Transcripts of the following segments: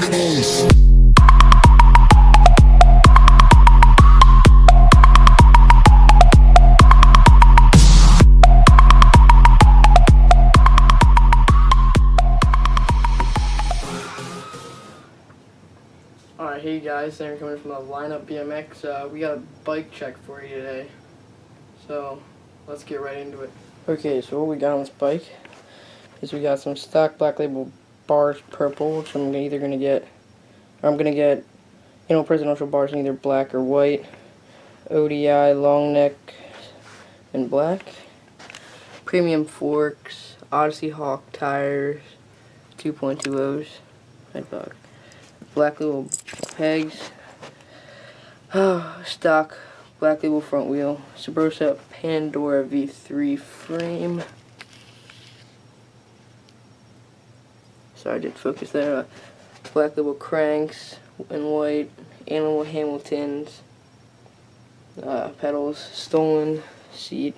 Alright, hey guys, Aaron coming from the Lineup BMX. We got a bike check for you today, so let's get right into it. Okay, so what we got on this bike is we got some stock Blacklabel Bars purple, which I'm either going to get, or I'm going to get, presidential bars in either black or white, ODI Longneck in black, premium forks, Odyssey Hawk tires, 2.20s, headbug. Blacklabel Pegs, stock Blacklabel front wheel, Subrosa Pandora V3 frame. Sorry, I didn't focus there. Blacklabel Cranks in white, animal Hamiltons, pedals, stolen seat,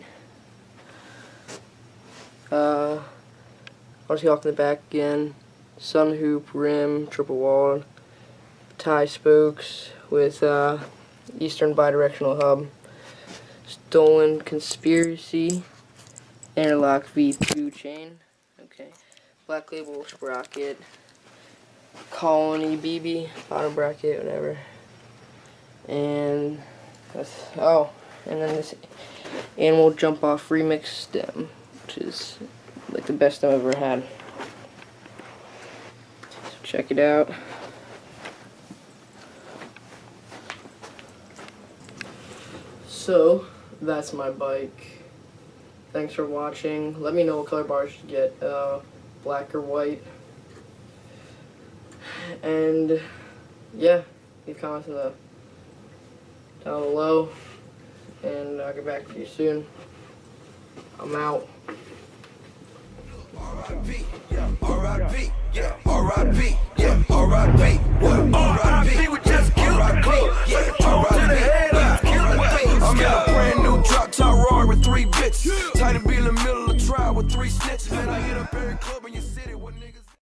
Odyssey Hawk in the back again, sun hoop rim, triple walled. Tie spokes with Eastern Birectional Hub, stolen conspiracy, Interlock V2 chain, okay, Blacklabel Sprocket, colony BB, bottom bracket, whatever, and that's, and then this animal jump off remix stem, which is like the best I've ever had. So check it out. So, that's my bike. Thanks for watching. Let me know what color bars you get, black or white. And, yeah, leave comments down below. And I'll get back to you soon. I'm out.